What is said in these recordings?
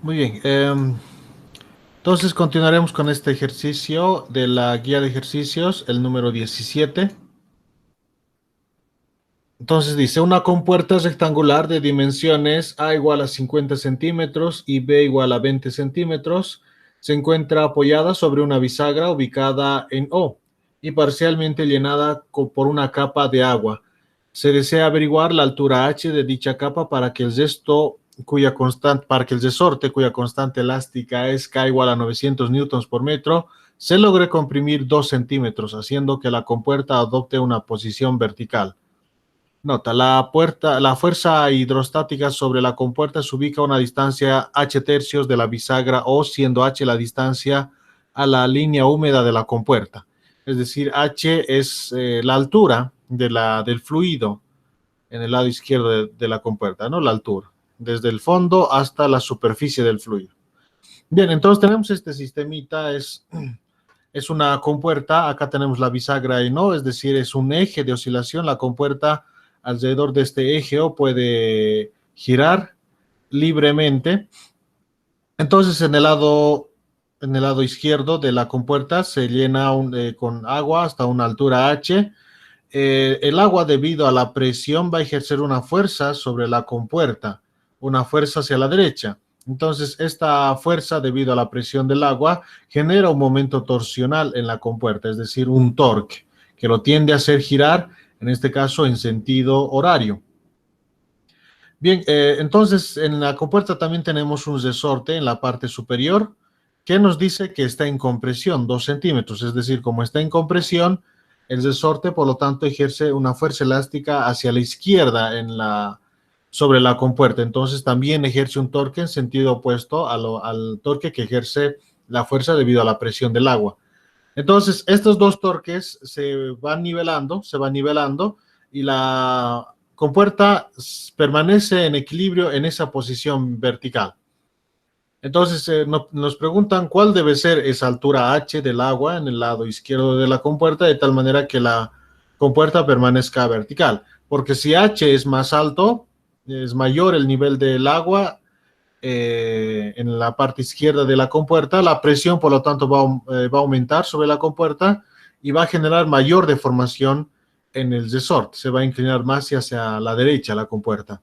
Muy bien. Entonces continuaremos con este ejercicio de la guía de ejercicios, el número 17. Entonces dice, una compuerta rectangular de dimensiones A igual a 50 centímetros y B igual a 20 centímetros se encuentra apoyada sobre una bisagra ubicada en O y parcialmente llenada por una capa de agua. Se desea averiguar la altura H de dicha capa para que el resorte cuya constante elástica es K igual a 900 newtons por metro se logre comprimir 2 centímetros, haciendo que la compuerta adopte una posición vertical. Nota, la fuerza hidrostática sobre la compuerta se ubica a una distancia h tercios de la bisagra o siendo h la distancia a la línea húmeda de la compuerta. Es decir, h es la altura del fluido en el lado izquierdo de la compuerta, ¿no? La altura, desde el fondo hasta la superficie del fluido. Bien, entonces tenemos este sistemita, es una compuerta, acá tenemos la bisagra y no, es decir, es un eje de oscilación, la compuerta alrededor de este eje O puede girar libremente. Entonces en el lado izquierdo de la compuerta se llena con agua hasta una altura H. El agua, debido a la presión, va a ejercer una fuerza sobre la compuerta, una fuerza hacia la derecha. Entonces, esta fuerza, debido a la presión del agua, genera un momento torsional en la compuerta, es decir, un torque, que lo tiende a hacer girar, en este caso, en sentido horario. Bien, entonces en la compuerta también tenemos un resorte en la parte superior que nos dice que está en compresión, 2 centímetros, es decir, como está en compresión, el resorte, por lo tanto, ejerce una fuerza elástica hacia la izquierda sobre la compuerta. Entonces también ejerce un torque en sentido opuesto al torque que ejerce la fuerza debido a la presión del agua. Entonces, estos dos torques se van nivelando y la compuerta permanece en equilibrio en esa posición vertical. Entonces, nos preguntan cuál debe ser esa altura H del agua en el lado izquierdo de la compuerta, de tal manera que la compuerta permanezca vertical. Porque si H es más alto, es mayor el nivel del agua en la parte izquierda de la compuerta, la presión, por lo tanto, va a aumentar sobre la compuerta y va a generar mayor deformación en el resorte. Se va a inclinar más hacia la derecha la compuerta.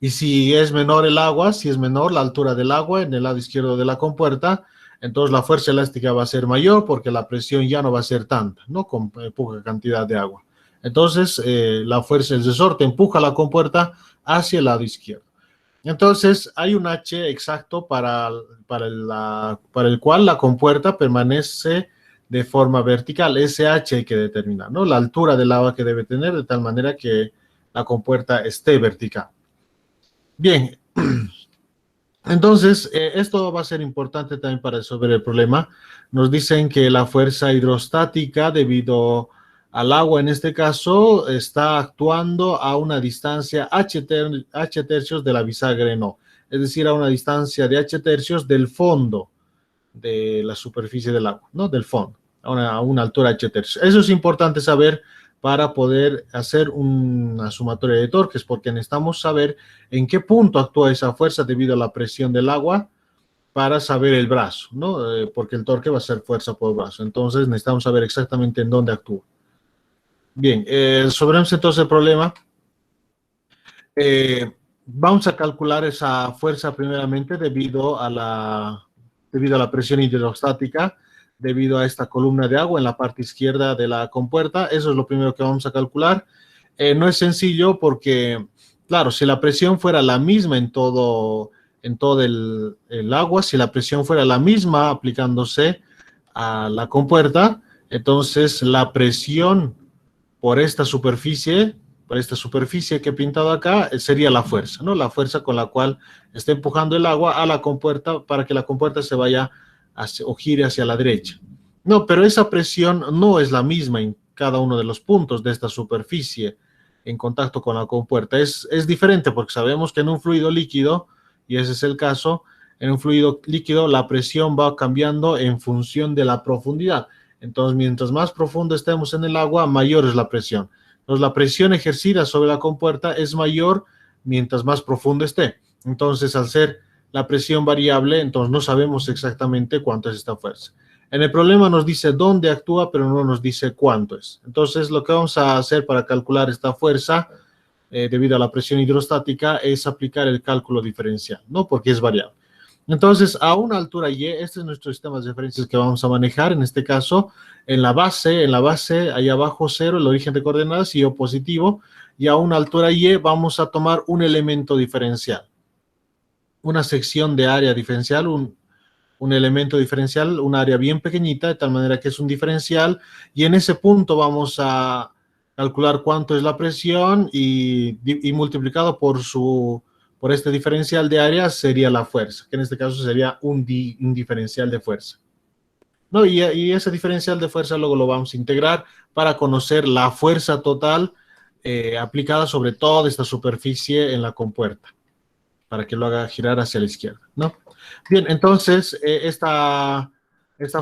Y si es menor el agua, si es menor la altura del agua en el lado izquierdo de la compuerta, entonces la fuerza elástica va a ser mayor porque la presión ya no va a ser tanta, ¿no? Con poca cantidad de agua. Entonces, el resorte empuja la compuerta hacia el lado izquierdo. Entonces, hay un H exacto para el cual la compuerta permanece de forma vertical. Ese H hay que determinar, ¿no? La altura del agua que debe tener de tal manera que la compuerta esté vertical. Bien, entonces, esto va a ser importante también para resolver el problema. Nos dicen que la fuerza hidrostática, debido al agua en este caso, está actuando a una distancia h tercios de la bisagra no, es decir, a una distancia de h tercios del fondo de la superficie del agua, ¿no? Del fondo, a una altura h tercios. Eso es importante saber para poder hacer una sumatoria de torques, porque necesitamos saber en qué punto actúa esa fuerza debido a la presión del agua para saber el brazo, ¿no? Porque el torque va a ser fuerza por brazo. Entonces necesitamos saber exactamente en dónde actúa. Bien, resolvemos entonces el problema. Vamos a calcular esa fuerza primeramente debido a la presión hidrostática, debido a esta columna de agua en la parte izquierda de la compuerta. Eso es lo primero que vamos a calcular. No es sencillo porque, claro, si la presión fuera la misma en todo el agua, si la presión fuera la misma aplicándose a la compuerta, entonces la presión por esta superficie que he pintado acá, sería la fuerza, ¿no? La fuerza con la cual está empujando el agua a la compuerta para que la compuerta se vaya o gire hacia la derecha. No, pero esa presión no es la misma en cada uno de los puntos de esta superficie en contacto con la compuerta. Es diferente porque sabemos que en un fluido líquido, y ese es el caso, en un fluido líquido la presión va cambiando en función de la profundidad. Entonces, mientras más profundo estemos en el agua, mayor es la presión. Entonces, la presión ejercida sobre la compuerta es mayor mientras más profundo esté. Entonces, al ser la presión variable, entonces no sabemos exactamente cuánto es esta fuerza. En el problema nos dice dónde actúa, pero no nos dice cuánto es. Entonces, lo que vamos a hacer para calcular esta fuerza debido a la presión hidrostática es aplicar el cálculo diferencial, ¿no? Porque es variable. Entonces, a una altura y, este es nuestro sistema de referencias que vamos a manejar, en este caso, en la base, ahí abajo 0, el origen de coordenadas, y O positivo, y a una altura y vamos a tomar un elemento diferencial, una sección de área diferencial, un elemento diferencial, un área bien pequeñita, de tal manera que es un diferencial, y en ese punto vamos a calcular cuánto es la presión y multiplicado por este diferencial de área sería la fuerza, que en este caso sería un diferencial de fuerza. ¿No? Y ese diferencial de fuerza luego lo vamos a integrar para conocer la fuerza total aplicada sobre toda esta superficie en la compuerta, para que lo haga girar hacia la izquierda, ¿no? Bien, entonces, esta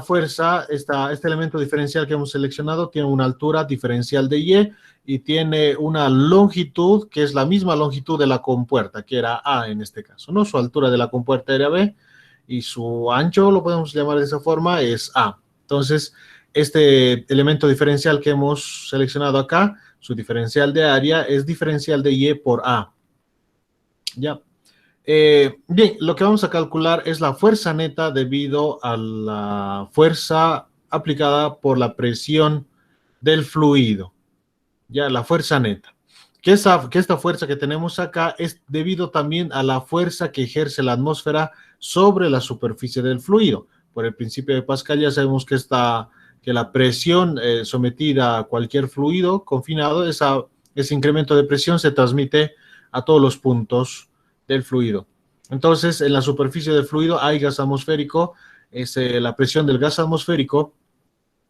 fuerza, este elemento diferencial que hemos seleccionado tiene una altura diferencial de y tiene una longitud que es la misma longitud de la compuerta, que era A en este caso, ¿no? Su altura de la compuerta era B y su ancho, lo podemos llamar de esa forma, es A. Entonces, este elemento diferencial que hemos seleccionado acá, su diferencial de área, es diferencial de Y por A. ¿Ya? Bien, lo que vamos a calcular es la fuerza neta debido a la fuerza aplicada por la presión del fluido. Ya, la fuerza neta. Que esta fuerza que tenemos acá es debido también a la fuerza que ejerce la atmósfera sobre la superficie del fluido. Por el principio de Pascal ya sabemos que la presión sometida a cualquier fluido confinado, ese incremento de presión se transmite a todos los puntos del fluido. Entonces, en la superficie del fluido hay gas atmosférico, la presión del gas atmosférico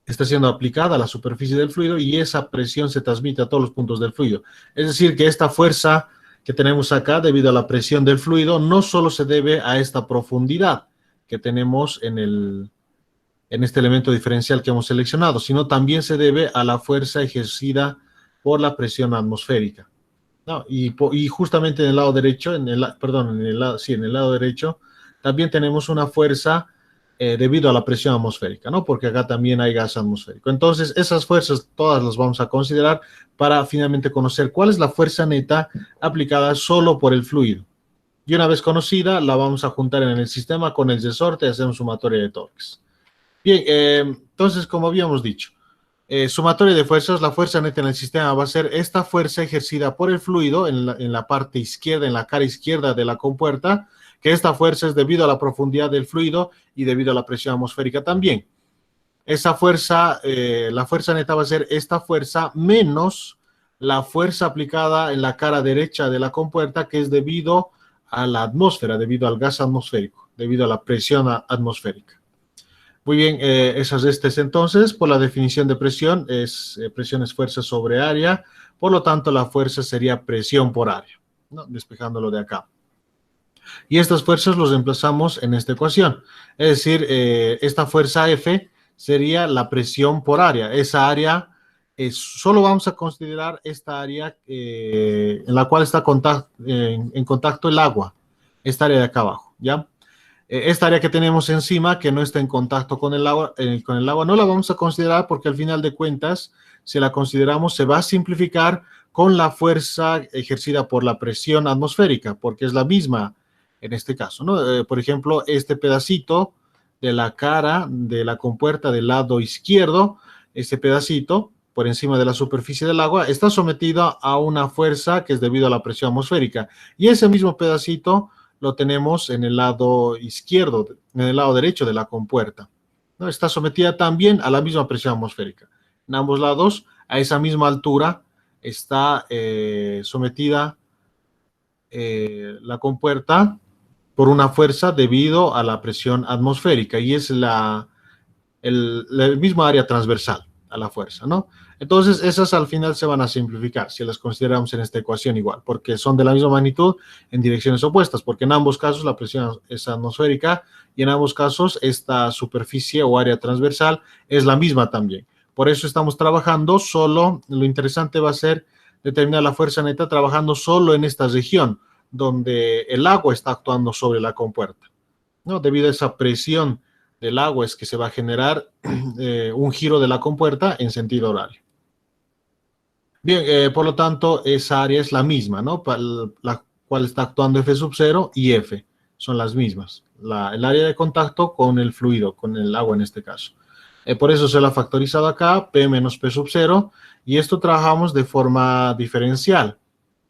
está siendo aplicada a la superficie del fluido y esa presión se transmite a todos los puntos del fluido. Es decir, que esta fuerza que tenemos acá debido a la presión del fluido no solo se debe a esta profundidad que tenemos en este elemento diferencial que hemos seleccionado, sino también se debe a la fuerza ejercida por la presión atmosférica. No, y justamente en el lado derecho, en el lado derecho, también tenemos una fuerza debido a la presión atmosférica, ¿no? Porque acá también hay gas atmosférico. Entonces, esas fuerzas todas las vamos a considerar para finalmente conocer cuál es la fuerza neta aplicada solo por el fluido. Y una vez conocida, la vamos a juntar en el sistema con el resorte y hacer una sumatoria de torques. Bien, entonces, como habíamos dicho, sumatoria de fuerzas, la fuerza neta en el sistema va a ser esta fuerza ejercida por el fluido en la parte izquierda, en la cara izquierda de la compuerta, que esta fuerza es debido a la profundidad del fluido y debido a la presión atmosférica también. Esa fuerza, la fuerza neta va a ser esta fuerza menos la fuerza aplicada en la cara derecha de la compuerta, que es debido a la atmósfera, debido al gas atmosférico, debido a la presión atmosférica. Muy bien, esas entonces, por la definición de presión, presión es fuerza sobre área, por lo tanto la fuerza sería presión por área, ¿no? Despejándolo de acá. Y estas fuerzas los reemplazamos en esta ecuación, es decir, esta fuerza F sería la presión por área. Esa área, solo vamos a considerar esta área en la cual está en contacto el agua, esta área de acá abajo, ¿ya? Esta área que tenemos encima, que no está en contacto con el agua, no la vamos a considerar porque al final de cuentas, si la consideramos, se va a simplificar con la fuerza ejercida por la presión atmosférica, porque es la misma en este caso, ¿no? Por ejemplo, este pedacito de la cara de la compuerta del lado izquierdo, este pedacito por encima de la superficie del agua, está sometido a una fuerza que es debido a la presión atmosférica. Y ese mismo pedacito lo tenemos en el lado izquierdo, en el lado derecho de la compuerta, ¿no? Está sometida también a la misma presión atmosférica. En ambos lados, a esa misma altura, está sometida la compuerta por una fuerza debido a la presión atmosférica y es la misma área transversal a la fuerza, ¿no? Entonces, esas al final se van a simplificar si las consideramos en esta ecuación igual, porque son de la misma magnitud en direcciones opuestas, porque en ambos casos la presión es atmosférica y en ambos casos esta superficie o área transversal es la misma también. Por eso estamos trabajando solo, lo interesante va a ser determinar la fuerza neta trabajando solo en esta región, donde el agua está actuando sobre la compuerta, ¿no? Debido a esa presión del agua es que se va a generar un giro de la compuerta en sentido horario. Bien, por lo tanto, esa área es la misma, ¿no? Para la cual está actuando F sub 0 y F son las mismas. El área de contacto con el fluido, con el agua en este caso. Por eso se lo ha factorizado acá, P menos P sub 0, y esto trabajamos de forma diferencial,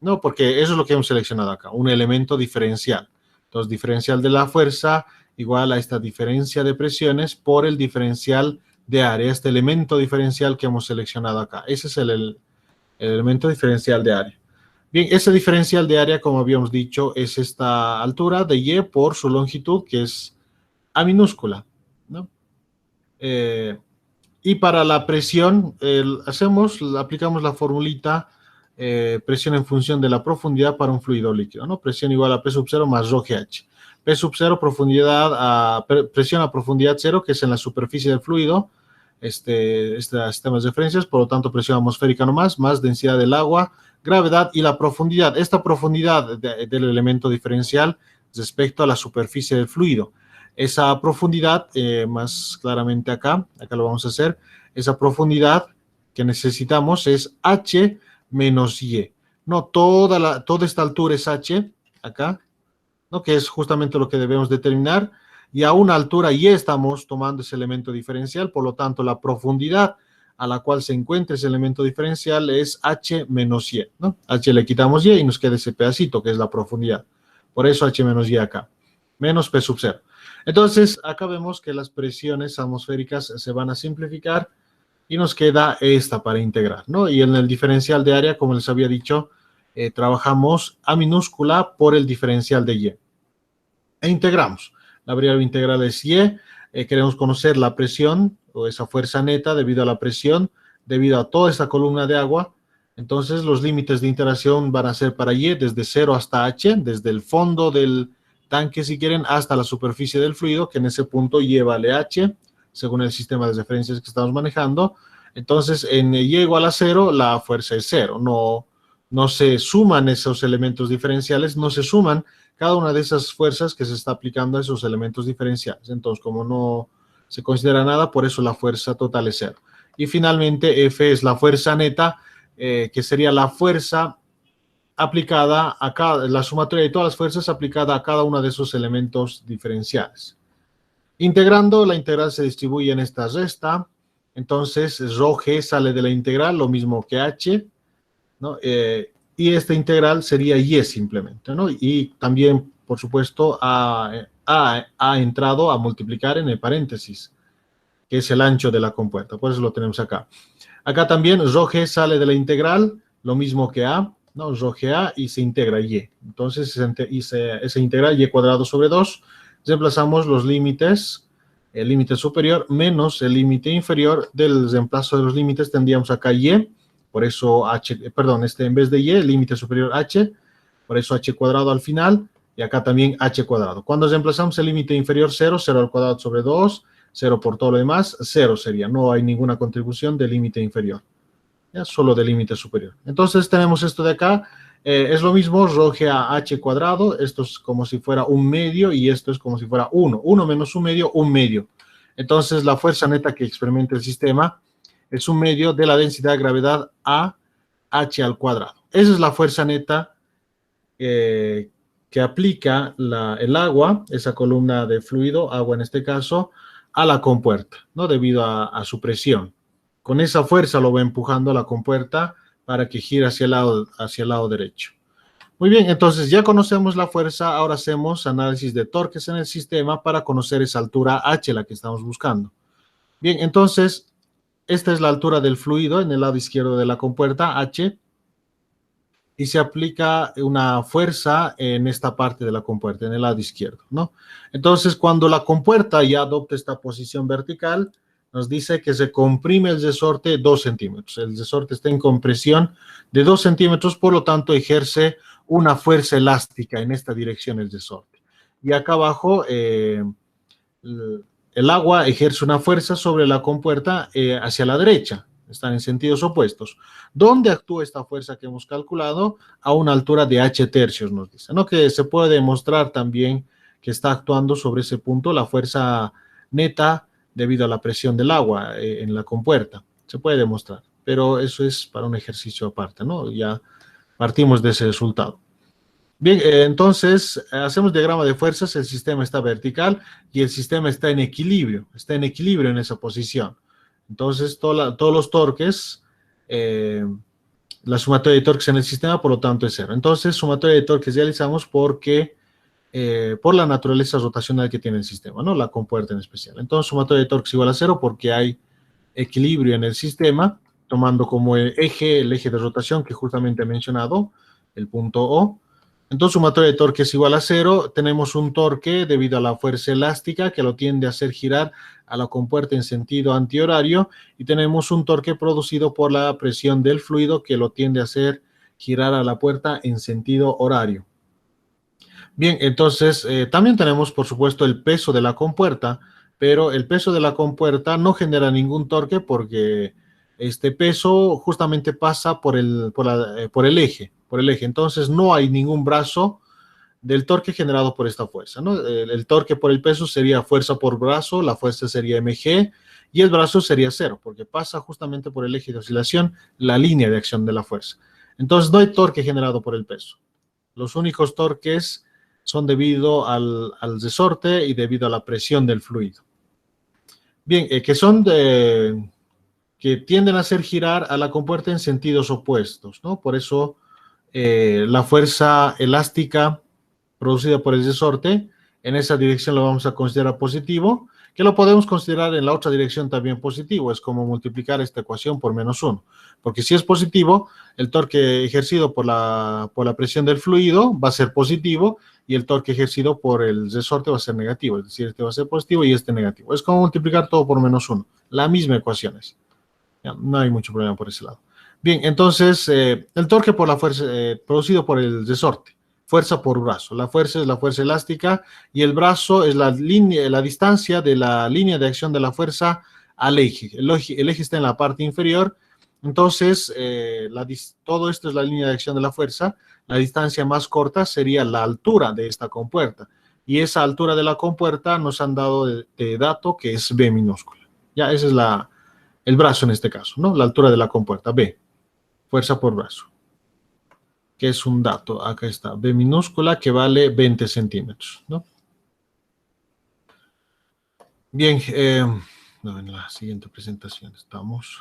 ¿no? Porque eso es lo que hemos seleccionado acá, un elemento diferencial. Entonces, diferencial de la fuerza igual a esta diferencia de presiones por el diferencial de área, este elemento diferencial que hemos seleccionado acá. Ese es el elemento diferencial de área. Bien, ese diferencial de área, como habíamos dicho, es esta altura de Y por su longitud, que es A minúscula, ¿no? Y para la presión, aplicamos la formulita presión en función de la profundidad para un fluido líquido, ¿no? Presión igual a P sub 0 más rho GH. P sub 0, presión a profundidad 0, que es en la superficie del fluido, sistemas de referencias, por lo tanto presión atmosférica nomás, más densidad del agua, gravedad y la profundidad. Esta profundidad del elemento diferencial respecto a la superficie del fluido. Esa profundidad, más claramente acá lo vamos a hacer, esa profundidad que necesitamos es H menos Y. No, toda esta altura es H, acá, ¿no? Que es justamente lo que debemos determinar. Y a una altura Y estamos tomando ese elemento diferencial, por lo tanto la profundidad a la cual se encuentra ese elemento diferencial es H menos Y, ¿no? H le quitamos Y y nos queda ese pedacito que es la profundidad. Por eso H menos Y acá, menos P sub 0. Entonces, acá vemos que las presiones atmosféricas se van a simplificar y nos queda esta para integrar, ¿no? Y en el diferencial de área, como les había dicho, trabajamos A minúscula por el diferencial de Y. E integramos. La variable integral es Y. Queremos conocer la presión o esa fuerza neta debido a la presión, debido a toda esta columna de agua. Entonces, los límites de integración van a ser para Y desde 0 hasta H, desde el fondo del tanque, si quieren, hasta la superficie del fluido, que en ese punto Y vale H, según el sistema de referencias que estamos manejando. Entonces, en Y igual a 0, la fuerza es 0. No se suman esos elementos diferenciales, no se suman cada una de esas fuerzas que se está aplicando a esos elementos diferenciales. Entonces, como no se considera nada, por eso la fuerza total es 0. Y finalmente, F es la fuerza neta, que sería la fuerza aplicada a la sumatoria de todas las fuerzas aplicada a cada uno de esos elementos diferenciales. Integrando, la integral se distribuye en esta resta, entonces rho g sale de la integral, lo mismo que h, ¿no? Y esta integral sería y simplemente, ¿no? Y también, por supuesto, ha entrado a multiplicar en el paréntesis, que es el ancho de la compuerta, por eso lo tenemos acá. Acá también rho g sale de la integral, lo mismo que a, ¿no? Rho GA y se integra Y. Entonces, esa integral Y cuadrado sobre 2, reemplazamos los límites, el límite superior menos el límite inferior. Del reemplazo de los límites tendríamos acá Y, por eso H, perdón, en vez de Y, el límite superior H, por eso H cuadrado al final, y acá también H cuadrado. Cuando reemplazamos el límite inferior 0, 0 al cuadrado sobre 2, 0 por todo lo demás, 0 sería. No hay ninguna contribución del límite inferior. ¿Ya? Solo del límite superior. Entonces tenemos esto de acá, es lo mismo, rho GA H cuadrado, esto es como si fuera un medio y esto es como si fuera 1. 1 menos un medio, un medio. Entonces la fuerza neta que experimenta el sistema es un medio de la densidad de gravedad A H al cuadrado. Esa es la fuerza neta que aplica el agua, esa columna de fluido, agua en este caso, a la compuerta, ¿no? Debido a su presión. Con esa fuerza lo va empujando a la compuerta para que gire hacia el lado derecho. Muy bien, entonces ya conocemos la fuerza, ahora hacemos análisis de torques en el sistema para conocer esa altura H, la que estamos buscando. Bien, entonces, esta es la altura del fluido en el lado izquierdo de la compuerta, H, y se aplica una fuerza en esta parte de la compuerta, en el lado izquierdo, ¿no? Entonces, cuando la compuerta ya adopta esta posición vertical, nos dice que se comprime el resorte 2 centímetros. El resorte está en compresión de 2 centímetros, por lo tanto ejerce una fuerza elástica en esta dirección el resorte. Y acá abajo el agua ejerce una fuerza sobre la compuerta hacia la derecha, están en sentidos opuestos. ¿Dónde actúa esta fuerza que hemos calculado? A una altura de h tercios, nos dice, ¿no? Que se puede demostrar también que está actuando sobre ese punto la fuerza neta debido a la presión del agua en la compuerta. Se puede demostrar, pero eso es para un ejercicio aparte, ¿no? Ya partimos de ese resultado. Bien, entonces hacemos diagrama de fuerzas, el sistema está vertical y el sistema está en equilibrio en esa posición. Entonces todos los torques, la sumatoria de torques en el sistema, por lo tanto, es cero. Entonces, sumatoria de torques realizamos porque, por la naturaleza rotacional que tiene el sistema, ¿no? La compuerta en especial. Entonces, sumatoria de torques igual a cero porque hay equilibrio en el sistema, tomando como el eje de rotación que justamente he mencionado, el punto O. Entonces, sumatoria de torque es igual a cero. Tenemos un torque debido a la fuerza elástica que lo tiende a hacer girar a la compuerta en sentido antihorario, y tenemos un torque producido por la presión del fluido que lo tiende a hacer girar a la puerta en sentido horario. Bien, entonces también tenemos, por supuesto, el peso de la compuerta, pero el peso de la compuerta no genera ningún torque porque este peso justamente pasa por el eje. Entonces no hay ningún brazo del torque generado por esta fuerza, ¿no? El torque por el peso sería fuerza por brazo, la fuerza sería mg, y el brazo sería cero, porque pasa justamente por el eje de oscilación, la línea de acción de la fuerza. Entonces no hay torque generado por el peso. Los únicos torques son debido al resorte y debido a la presión del fluido. Bien, que tienden a hacer girar a la compuerta en sentidos opuestos, ¿no? Por eso la fuerza elástica producida por el resorte, en esa dirección lo vamos a considerar positivo, que lo podemos considerar en la otra dirección también positivo. Es como multiplicar esta ecuación por -1, porque si es positivo, el torque ejercido por la presión del fluido va a ser positivo, y el torque ejercido por el resorte va a ser negativo, es decir, este va a ser positivo y este negativo. Es como multiplicar todo por -1, la misma ecuación es. Ya, no hay mucho problema por ese lado. Bien, entonces, el torque por la fuerza producido por el resorte, fuerza por brazo. La fuerza es la fuerza elástica y el brazo es la distancia de la línea de acción de la fuerza al eje. El eje está en la parte inferior, entonces todo esto es la línea de acción de la fuerza. La distancia más corta sería la altura de esta compuerta, y esa altura de la compuerta nos han dado de dato que es B minúscula. Ya, ese es el brazo en este caso, ¿no? La altura de la compuerta, B, fuerza por brazo, que es un dato, acá está, B minúscula, que vale 20 centímetros, ¿no? Bien, en la siguiente presentación estamos.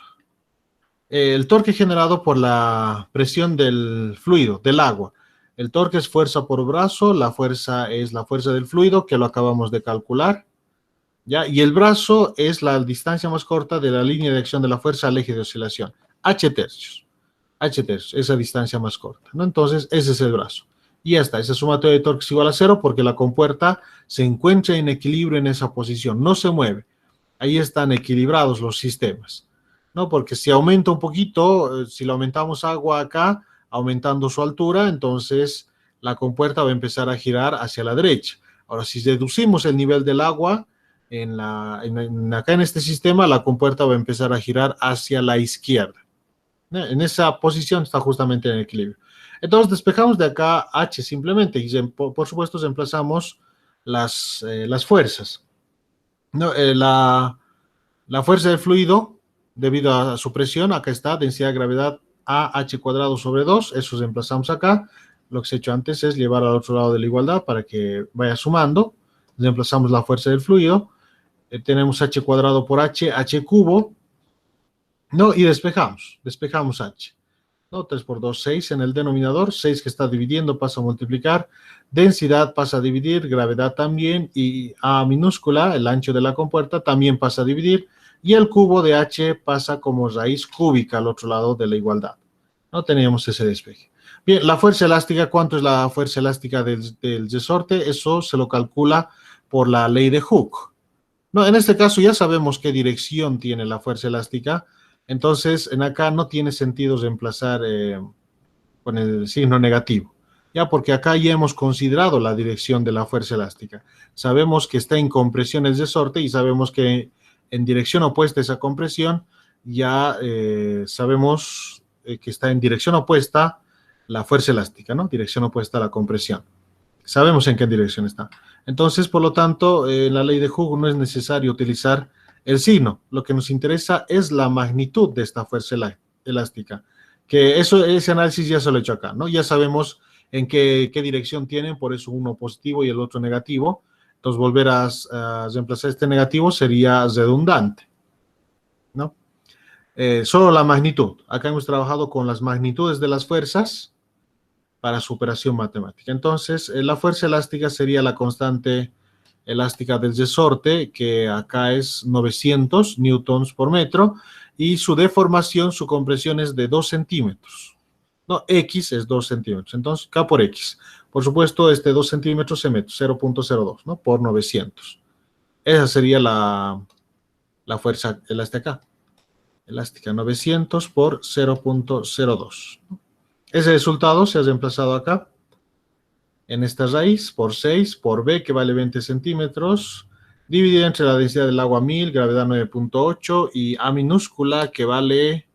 El torque generado por la presión del fluido, del agua. El torque es fuerza por brazo, la fuerza es la fuerza del fluido, que lo acabamos de calcular, ¿ya? Y el brazo es la distancia más corta de la línea de acción de la fuerza al eje de oscilación, h tercios, esa distancia más corta, ¿no? Entonces, ese es el brazo. Y ya está, esa sumatoria de torques igual a cero porque la compuerta se encuentra en equilibrio en esa posición, no se mueve. Ahí están equilibrados los sistemas, ¿no? Porque si aumenta un poquito, si le aumentamos agua acá, aumentando su altura, entonces la compuerta va a empezar a girar hacia la derecha. Ahora, si reducimos el nivel del agua, acá en este sistema, la compuerta va a empezar a girar hacia la izquierda. En esa posición está justamente en equilibrio. Entonces despejamos de acá H simplemente, y por supuesto reemplazamos las fuerzas. No, la fuerza del fluido, debido a su presión, acá está, densidad de gravedad AH cuadrado sobre 2, eso reemplazamos acá. Lo que se ha hecho antes es llevar al otro lado de la igualdad para que vaya sumando. Reemplazamos la fuerza del fluido. Tenemos H cuadrado por H, H cubo, ¿no? Y despejamos H, ¿no? 3 por 2, 6 en el denominador, 6 que está dividiendo pasa a multiplicar, densidad pasa a dividir, gravedad también, y A minúscula, el ancho de la compuerta, también pasa a dividir, y el cubo de H pasa como raíz cúbica al otro lado de la igualdad. No teníamos ese despeje. Bien, la fuerza elástica, ¿cuánto es la fuerza elástica del resorte? Eso se lo calcula por la ley de Hooke. No, en este caso ya sabemos qué dirección tiene la fuerza elástica, entonces en acá no tiene sentido reemplazar con el signo negativo, ya, porque acá ya hemos considerado la dirección de la fuerza elástica. Sabemos que está en compresión el resorte y sabemos que en dirección opuesta a esa compresión ya sabemos que está en dirección opuesta la fuerza elástica, ¿no? Dirección opuesta a la compresión. Sabemos en qué dirección está. Entonces, por lo tanto, en la ley de Hooke no es necesario utilizar el signo. Lo que nos interesa es la magnitud de esta fuerza elástica. Que ese análisis ya se lo he hecho acá, ¿no? Ya sabemos en qué dirección tienen, por eso uno positivo y el otro negativo. Entonces, volver a reemplazar este negativo sería redundante, ¿no? Solo la magnitud. Acá hemos trabajado con las magnitudes de las fuerzas para su operación matemática. Entonces, la fuerza elástica sería la constante elástica del resorte, que acá es 900 newtons por metro, y su deformación, su compresión es de 2 centímetros. No, X es 2 centímetros. Entonces, K por X. Por supuesto, 2 centímetros se mete 0.02, ¿no? Por 900. Esa sería la fuerza elástica. Elástica 900 por 0.02. Ese resultado se ha reemplazado acá en esta raíz por 6 por B, que vale 20 centímetros, dividido entre la densidad del agua 1000, gravedad 9.8, y A minúscula, que vale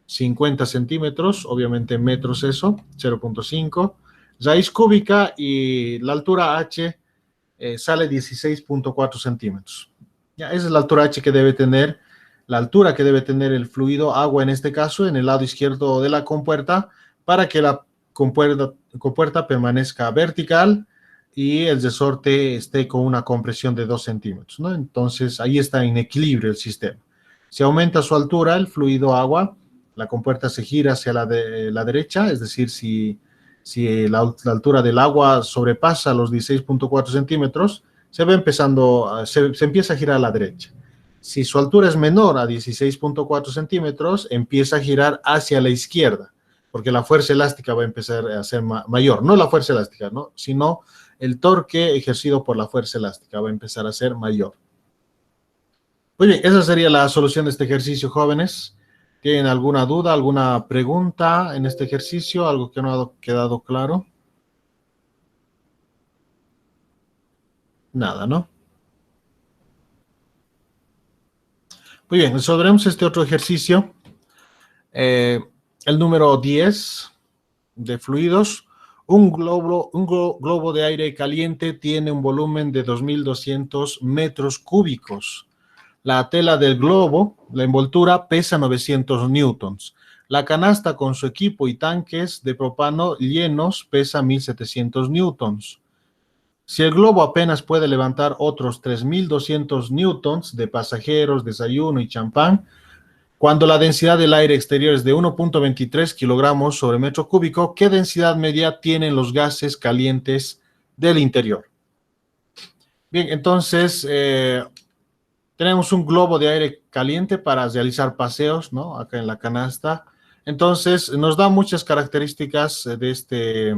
50 centímetros, obviamente en metros eso, 0.5, raíz cúbica, y la altura H sale 16.4 centímetros. Ya, esa es la altura H que debe tener, la altura que debe tener el fluido agua, en este caso, en el lado izquierdo de la compuerta, para que la compuerta permanezca vertical y el resorte esté con una compresión de 2 centímetros, ¿no? Entonces, ahí está en equilibrio el sistema. Si aumenta su altura, el fluido agua, la compuerta se gira hacia la derecha, es decir, si la altura del agua sobrepasa los 16.4 centímetros, se va empezando, se empieza a girar a la derecha. Si su altura es menor a 16.4 centímetros, empieza a girar hacia la izquierda, porque la fuerza elástica va a empezar a ser mayor. No la fuerza elástica, ¿no? Sino el torque ejercido por la fuerza elástica va a empezar a ser mayor. Muy bien, esa sería la solución de este ejercicio, jóvenes. ¿Tienen alguna duda, alguna pregunta en este ejercicio? ¿Algo que no ha quedado claro? Nada, ¿no? Muy bien, resolveremos este otro ejercicio. El número 10 de fluidos. Un globo de aire caliente tiene un volumen de 2.200 metros cúbicos. La tela del globo, la envoltura, pesa 900 newtons. La canasta con su equipo y tanques de propano llenos pesa 1.700 newtons. Si el globo apenas puede levantar otros 3.200 newtons de pasajeros, desayuno y champán, cuando la densidad del aire exterior es de 1.23 kilogramos sobre metro cúbico, ¿qué densidad media tienen los gases calientes del interior? Bien, entonces tenemos un globo de aire caliente para realizar paseos, ¿no? Acá en la canasta. Entonces nos da muchas características de este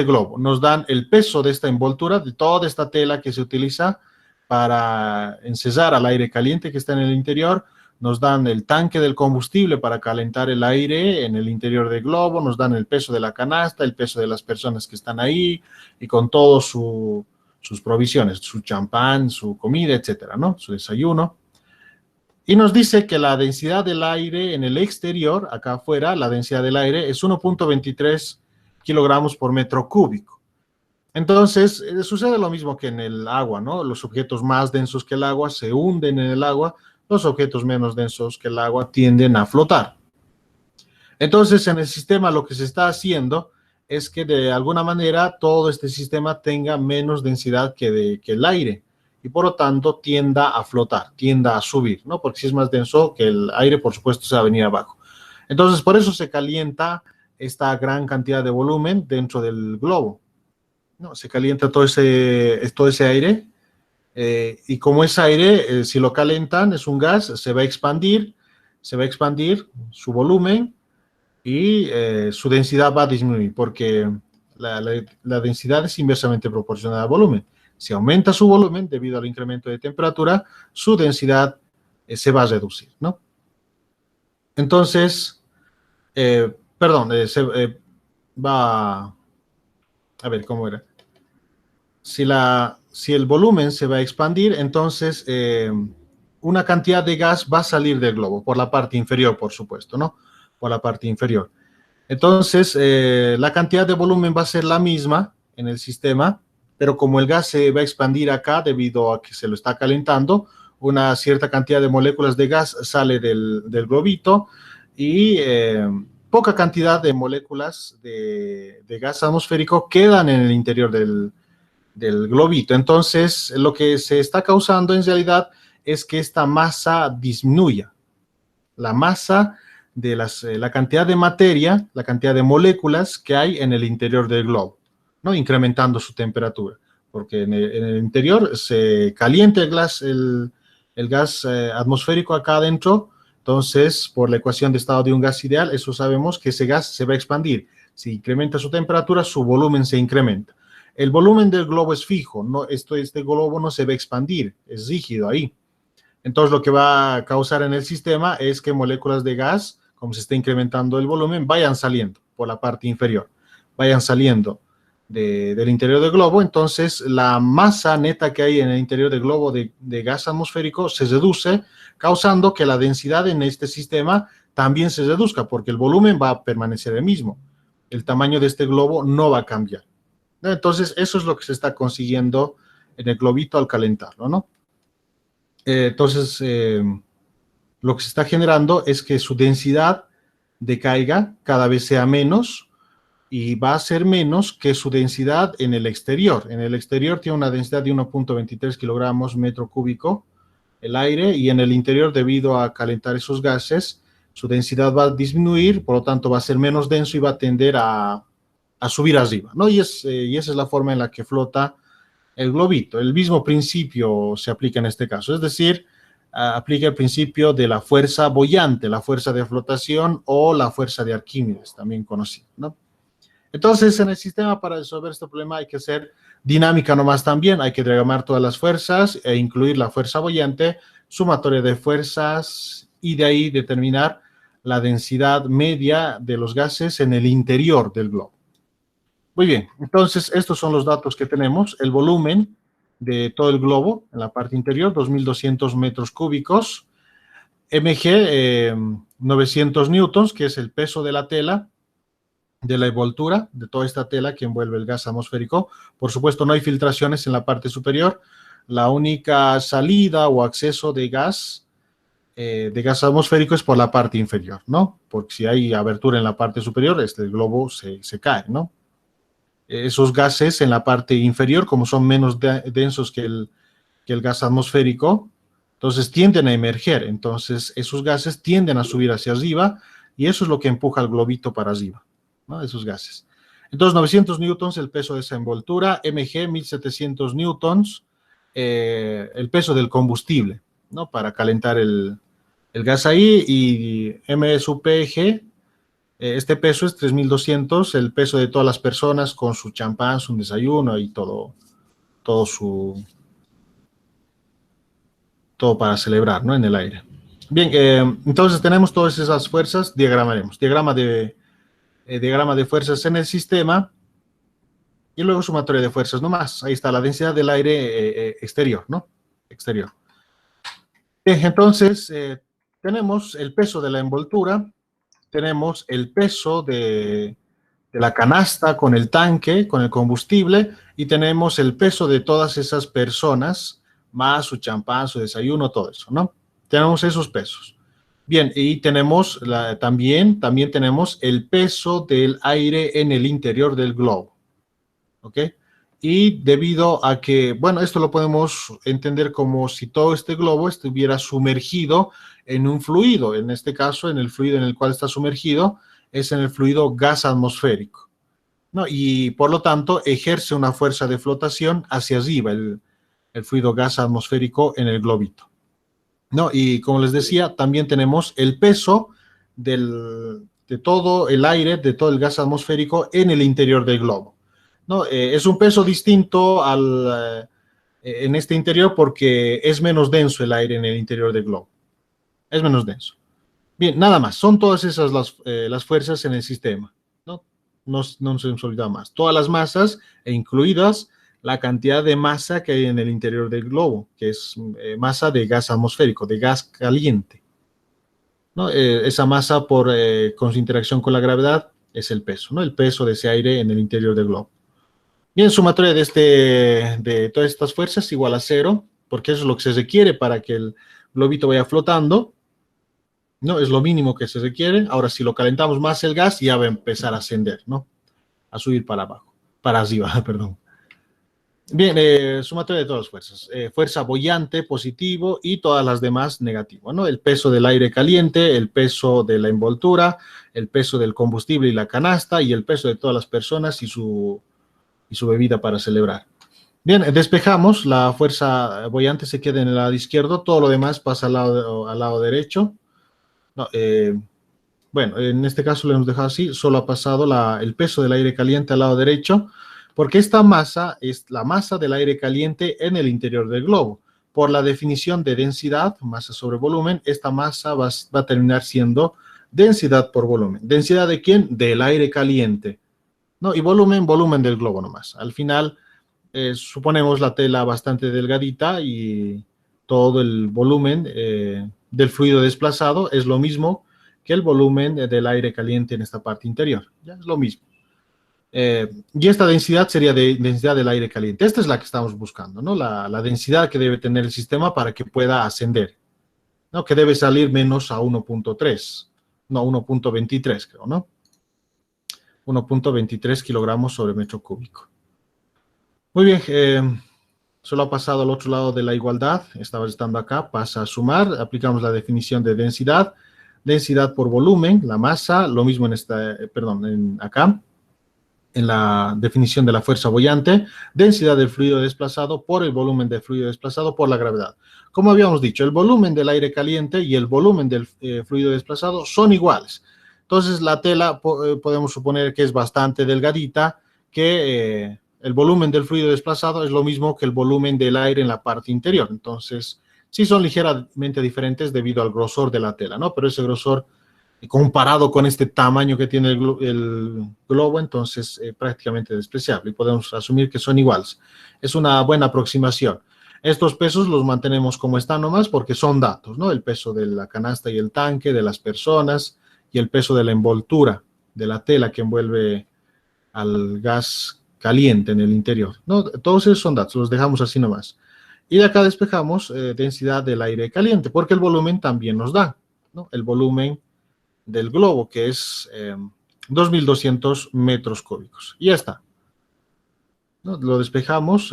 globo. Nos dan el peso de esta envoltura, de toda esta tela que se utiliza para encesar al aire caliente que está en el interior. Nos dan el tanque del combustible para calentar el aire en el interior del globo. Nos dan el peso de la canasta, el peso de las personas que están ahí y con todas sus provisiones, su champán, su comida, etcétera, ¿no? Su desayuno. Y nos dice que la densidad del aire en el exterior, acá afuera, la densidad del aire es 1.23 kilogramos por metro cúbico. Entonces, sucede lo mismo que en el agua, ¿no? Los objetos más densos que el agua se hunden en el agua, los objetos menos densos que el agua tienden a flotar. Entonces, en el sistema lo que se está haciendo es que de alguna manera todo este sistema tenga menos densidad que el aire y por lo tanto tienda a flotar, tienda a subir, ¿no? Porque si es más denso que el aire, por supuesto, se va a venir abajo. Entonces, por eso se calienta esta gran cantidad de volumen dentro del globo, ¿no? Se calienta todo ese aire y como es aire, si lo calentan, es un gas, se va a expandir su volumen y su densidad va a disminuir porque la densidad es inversamente proporcional al volumen. Si aumenta su volumen debido al incremento de temperatura, su densidad se va a reducir, ¿no? Entonces, perdón, va a ver cómo era. Si el volumen se va a expandir, entonces una cantidad de gas va a salir del globo, por la parte inferior, por supuesto, ¿no? Por la parte inferior. Entonces, la cantidad de volumen va a ser la misma en el sistema, pero como el gas se va a expandir acá debido a que se lo está calentando, una cierta cantidad de moléculas de gas sale del globito y poca cantidad de moléculas de gas atmosférico quedan en el interior del globito. Entonces, lo que se está causando en realidad es que esta masa disminuya. La masa de la cantidad de materia, la cantidad de moléculas que hay en el interior del globo, ¿no? Incrementando su temperatura, porque en el interior se calienta el gas atmosférico acá adentro. Entonces, por la ecuación de estado de un gas ideal, eso sabemos que ese gas se va a expandir. Si incrementa su temperatura, su volumen se incrementa. El volumen del globo es fijo, no, este globo no se va a expandir, es rígido ahí. Entonces, lo que va a causar en el sistema es que moléculas de gas, como se está incrementando el volumen, vayan saliendo por la parte inferior, vayan saliendo del interior del globo. Entonces, la masa neta que hay en el interior del globo de gas atmosférico se reduce, causando que la densidad en este sistema también se reduzca, porque el volumen va a permanecer el mismo. El tamaño de este globo no va a cambiar. Entonces, eso es lo que se está consiguiendo en el globito al calentarlo, ¿no? Entonces, lo que se está generando es que su densidad decaiga, cada vez sea menos, y va a ser menos que su densidad en el exterior. En el exterior tiene una densidad de 1.23 kilogramos metro cúbico el aire, y en el interior, debido a calentar esos gases, su densidad va a disminuir, por lo tanto va a ser menos denso y va a tender a subir arriba, ¿no? Y esa es la forma en la que flota el globito. El mismo principio se aplica en este caso, es decir, aplica el principio de la fuerza boyante, la fuerza de flotación o la fuerza de Arquímedes, también conocida, ¿no? Entonces, en el sistema, para resolver este problema hay que hacer dinámica nomás también, hay que diagramar todas las fuerzas e incluir la fuerza boyante, sumatoria de fuerzas, y de ahí determinar la densidad media de los gases en el interior del globo. Muy bien, entonces estos son los datos que tenemos. El volumen de todo el globo en la parte interior, 2.200 metros cúbicos. Mg, 900 newtons, que es el peso de la tela, de la envoltura, de toda esta tela que envuelve el gas atmosférico. Por supuesto, no hay filtraciones en la parte superior. La única salida o acceso de gas atmosférico es por la parte inferior, ¿no? Porque si hay abertura en la parte superior, el globo se cae, ¿no? Esos gases en la parte inferior, como son menos densos que el gas atmosférico, entonces tienden a emerger. Entonces esos gases tienden a subir hacia arriba, y eso es lo que empuja al globito para arriba, ¿no? Esos gases. Entonces, 900 newtons el peso de esa envoltura, mg 1700 newtons el peso del combustible, ¿no? Para calentar el gas ahí, y m sub pg, este peso es 3.200, el peso de todas las personas con su champán, su desayuno y todo para celebrar, ¿no? En el aire. Bien, entonces tenemos todas esas fuerzas, diagramaremos. Diagrama de fuerzas en el sistema, y luego sumatoria de fuerzas nomás. Ahí está la densidad del aire exterior, ¿no? Exterior. Bien, entonces tenemos el peso de la envoltura, tenemos el peso de la canasta con el tanque, con el combustible, y tenemos el peso de todas esas personas, más su champán, su desayuno, todo eso, ¿no? Tenemos esos pesos. Bien, y tenemos también tenemos el peso del aire en el interior del globo, ¿ok? Y debido a que, bueno, esto lo podemos entender como si todo este globo estuviera sumergido en un fluido. En este caso, en el fluido en el cual está sumergido es en el fluido gas atmosférico, ¿no? Y por lo tanto ejerce una fuerza de flotación hacia arriba el fluido gas atmosférico en el globito, ¿no? Y como les decía, también tenemos el peso de todo el aire, de todo el gas atmosférico en el interior del globo, ¿no? Es un peso distinto en este interior porque es menos denso el aire en el interior del globo. Es menos denso. Bien, nada más. Son todas esas las fuerzas en el sistema, ¿no? No se nos olvida más. Todas las masas, e incluidas la cantidad de masa que hay en el interior del globo, que es masa de gas atmosférico, de gas caliente, ¿no? Esa masa con su interacción con la gravedad es el peso, ¿no? El peso de ese aire en el interior del globo. Bien, sumatoria de todas estas fuerzas es igual a cero, porque eso es lo que se requiere para que el globito vaya flotando, ¿no? Es lo mínimo que se requiere. Ahora, si lo calentamos más el gas, ya va a empezar a ascender, ¿no? A subir para abajo, para arriba, perdón. Bien, sumatoria de todas las fuerzas. Fuerza boyante, positivo, y todas las demás, negativo, ¿no? El peso del aire caliente, el peso de la envoltura, el peso del combustible y la canasta, y el peso de todas las personas y su bebida para celebrar. Bien, despejamos, la fuerza boyante se queda en el lado izquierdo, todo lo demás pasa al lado derecho. No, bueno, en este caso lo hemos dejado así, solo ha pasado el peso del aire caliente al lado derecho, porque esta masa es la masa del aire caliente en el interior del globo. Por la definición de densidad, masa sobre volumen, esta masa va a terminar siendo densidad por volumen. ¿Densidad de quién? Del aire caliente. ¿No? Y volumen, volumen del globo nomás. Al final, suponemos la tela bastante delgadita y todo el volumen del fluido desplazado es lo mismo que el volumen del aire caliente en esta parte interior. Ya es lo mismo. Y esta densidad sería densidad del aire caliente. Esta es la que estamos buscando, ¿no? La densidad que debe tener el sistema para que pueda ascender, ¿no? Que debe salir menos a 1.3, no, 1.23 creo, ¿no? 1.23 kilogramos sobre metro cúbico. Muy bien, solo ha pasado al otro lado de la igualdad, estaba estando acá, pasa a sumar, aplicamos la definición de densidad, densidad por volumen, la masa, lo mismo acá, en la definición de la fuerza boyante, densidad del fluido desplazado por el volumen del fluido desplazado por la gravedad. Como habíamos dicho, el volumen del aire caliente y el volumen del fluido desplazado son iguales. Entonces, la tela podemos suponer que es bastante delgadita, que el volumen del fluido desplazado es lo mismo que el volumen del aire en la parte interior. Entonces, sí son ligeramente diferentes debido al grosor de la tela, ¿no? Pero ese grosor, comparado con este tamaño que tiene el globo, entonces prácticamente despreciable. Y podemos asumir que son iguales. Es una buena aproximación. Estos pesos los mantenemos como están nomás porque son datos, ¿no? El peso de la canasta y el tanque, de las personas, y el peso de la envoltura, de la tela que envuelve al gas caliente en el interior, ¿no? Todos esos son datos, los dejamos así nomás. Y de acá despejamos densidad del aire caliente, porque el volumen también nos da, ¿no? El volumen del globo, que es 2.200 metros cúbicos. Y ya está, ¿no? Lo despejamos,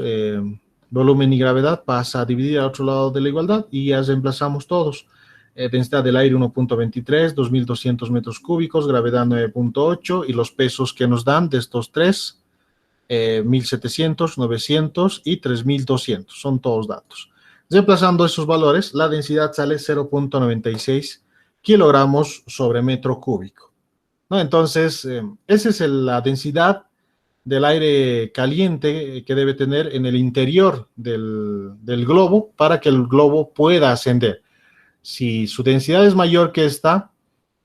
volumen y gravedad pasa a dividir al otro lado de la igualdad y ya reemplazamos todos. Densidad del aire 1.23, 2.200 metros cúbicos, gravedad 9.8 y los pesos que nos dan de estos tres, 1.700, 900 y 3.200, son todos datos. Reemplazando esos valores, la densidad sale 0.96 kilogramos sobre metro cúbico, ¿no? Entonces, esa es la densidad del aire caliente que debe tener en el interior del globo para que el globo pueda ascender. Si su densidad es mayor que esta,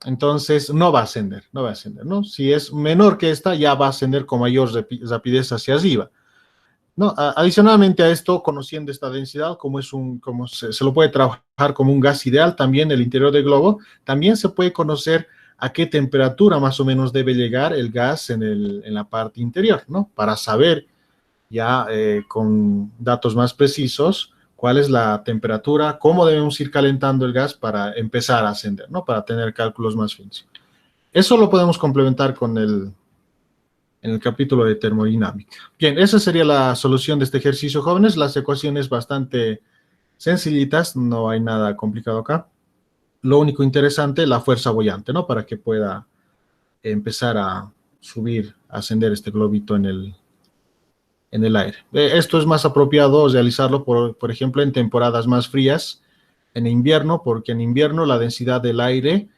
entonces no va a ascender, ¿no? Si es menor que esta, ya va a ascender con mayor rapidez hacia arriba, ¿no? Adicionalmente a esto, conociendo esta densidad, como se lo puede trabajar como un gas ideal también el interior del globo, también se puede conocer a qué temperatura más o menos debe llegar el gas en la parte interior, ¿no? Para saber ya con datos más precisos cuál es la temperatura, cómo debemos ir calentando el gas para empezar a ascender, ¿no? Para tener cálculos más finos. Eso lo podemos complementar en el capítulo de termodinámica. Bien, esa sería la solución de este ejercicio, jóvenes. Las ecuaciones bastante sencillitas, no hay nada complicado acá. Lo único interesante, la fuerza boyante, ¿no? Para que pueda empezar a subir, a ascender este globito en el aire. Esto es más apropiado realizarlo, por ejemplo, en temporadas más frías, en invierno, porque en invierno la densidad del aire,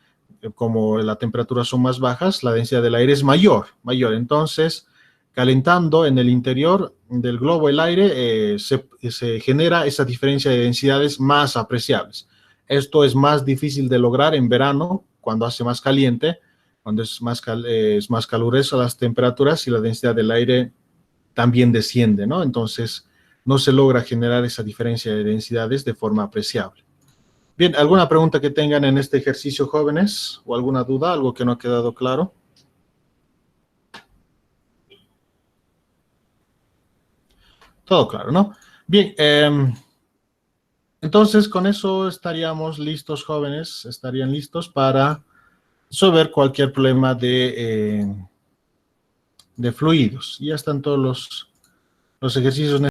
como las temperaturas son más bajas, la densidad del aire es mayor. Entonces, calentando en el interior del globo el aire, se genera esa diferencia de densidades más apreciables. Esto es más difícil de lograr en verano, cuando hace más caliente, cuando es más calurosa las temperaturas y la densidad del aire también desciende, ¿no? Entonces, no se logra generar esa diferencia de densidades de forma apreciable. Bien, ¿alguna pregunta que tengan en este ejercicio, jóvenes? ¿O alguna duda, algo que no ha quedado claro? Todo claro, ¿no? Bien, entonces con eso estaríamos listos, jóvenes, estarían listos para resolver cualquier problema de fluidos. Ya están todos los ejercicios